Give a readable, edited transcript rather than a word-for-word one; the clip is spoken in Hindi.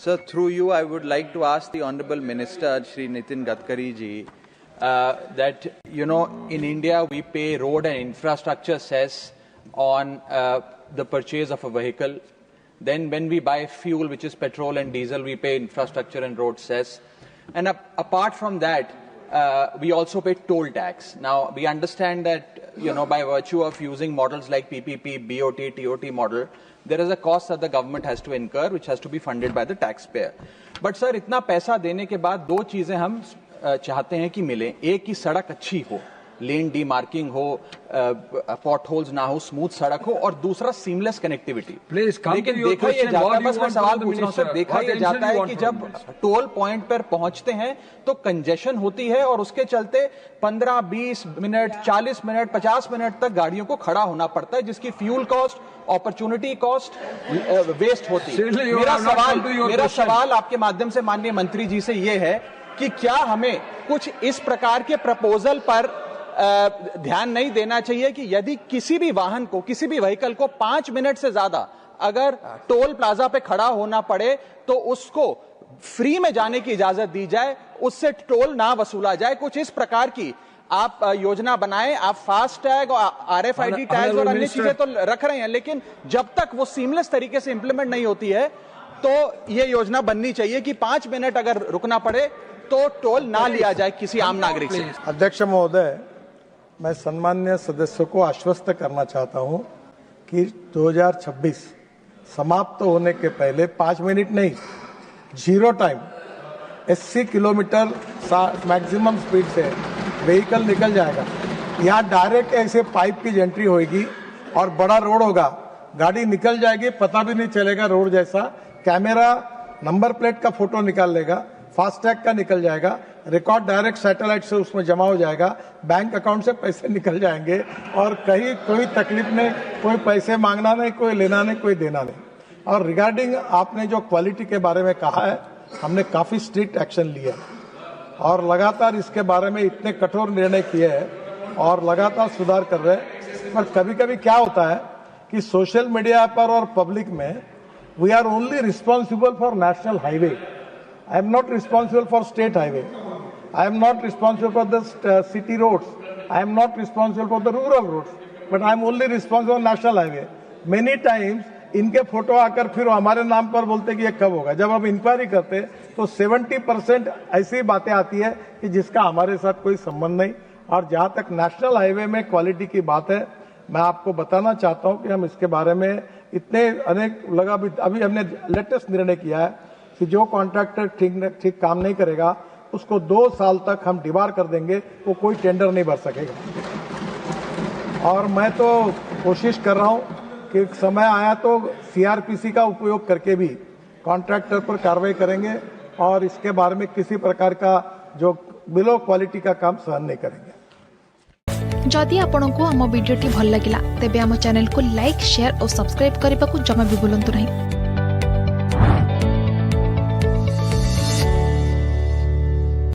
Sir, through you, I would like to ask the Honorable Minister, Shri Nitin Gadkari ji, that, in India, we pay road and infrastructure cess on the purchase of a vehicle. Then when we buy fuel, which is petrol and diesel, we pay infrastructure and road cess. And apart from that, we also pay toll tax. Now, we understand that, by virtue of using models like PPP, BOT, TOT model, there is a cost that the government has to incur, which has to be funded by the taxpayer. But sir, इतना पैसा देने के बाद दो चीजें हम चाहते हैं कि मिले. एक की सड़क अच्छी हो, लेन डीमार्किंग हो, पॉट होल्स ना हो, स्मूथ सड़क हो, और दूसरा सीमलेस कनेक्टिविटी. लेकिन देखा ये जाता है, बस मैं सवाल पूछ रहा हूं सर, देखा ये जाता है कि जब टोल पॉइंट पर पहुंचते हैं तो कंजेशन होती है और उसके चलते 15, 20 मिनट, 40 मिनट, 50 मिनट तक गाड़ियों को खड़ा होना पड़ता है, जिसकी fuel cost, opportunity cost waste होती है. मेरा सवाल आपके माध्यम से माननीय मंत्री जी से ये है कि क्या हमें कुछ इस प्रकार के प्रपोजल पर ध्यान नहीं देना चाहिए कि यदि किसी भी वाहन को, किसी भी व्हीकल को 5 मिनट से ज्यादा अगर टोल प्लाजा पे खड़ा होना पड़े तो उसको फ्री में जाने की इजाजत दी जाए, उससे टोल ना वसूला जाए. कुछ इस प्रकार की आप योजना बनाएं. आप फास्ट टैग और RFID टैग और अन्य चीजें तो रख रहे हैं, लेकिन जब तक वो सीमलेस तरीके से इंप्लीमेंट नहीं होती है तो ये योजना बननी चाहिए कि 5 मिनट अगर रुकना पड़े तो टोल ना लिया जाए किसी आम नागरिक से. अध्यक्ष महोदय, मैं सम्मान्य सदस्यों को आश्वस्त करना चाहता हूं कि 2026 समाप्त होने के पहले 5 मिनट नहीं, 0 टाइम 80 किलोमीटर मैक्सिमम स्पीड से व्हीकल निकल जाएगा. यहाँ डायरेक्ट ऐसे पाइप की एंट्री होगी और बड़ा रोड होगा, गाड़ी निकल जाएगी, पता भी नहीं चलेगा रोड जैसा. कैमरा नंबर प्लेट का फोटो निकाल लेगा, फास्टैग का निकल जाएगा, रिकॉर्ड डायरेक्ट सैटेलाइट से उसमें जमा हो जाएगा, बैंक अकाउंट से पैसे निकल जाएंगे और कहीं कोई तकलीफ नहीं, कोई पैसे मांगना नहीं, कोई लेना नहीं, कोई देना नहीं. और रिगार्डिंग आपने जो क्वालिटी के बारे में कहा है, हमने काफी स्ट्रिक्ट एक्शन लिया और लगातार इसके बारे में इतने कठोर निर्णय किए हैं और लगातार सुधार कर रहे हैं. पर कभी कभी क्या होता है कि सोशल मीडिया पर और पब्लिक में we are only responsible for national highway. I am not responsible for state highway. I am not responsible for the city roads. I am not responsible for the rural roads. But I am only responsible for national highway. Many times इनके फोटो आकर फिर हमारे नाम पर बोलते कि ये कब होगा. जब हम इंक्वायरी करते तो 70% ऐसी बातें आती है कि जिसका हमारे साथ कोई संबंध नहीं. और जहाँ तक नेशनल हाईवे में क्वालिटी की बात है, मैं आपको बताना चाहता हूँ कि हम इसके बारे में इतने अनेक अभी हमने लेटेस्ट निर्णय किया है कि जो कॉन्ट्रैक्टर ठीक काम नहीं करेगा उसको 2 साल तक हम डिबार कर देंगे, वो कोई टेंडर नहीं भर सकेगा. और मैं तो कोशिश कर रहा हूं कि समय आया तो CRPC का उपयोग करके भी कॉन्ट्रैक्टर पर कार्रवाई करेंगे और इसके बारे में किसी प्रकार का जो बिलो क्वालिटी का काम सहन नहीं करेंगे. जदि आपंक आम भिडी भल लगा तेब आम चैनल को लाइक, शेयर और सब्सक्राइब करने को जमा भी भूलु नहीं.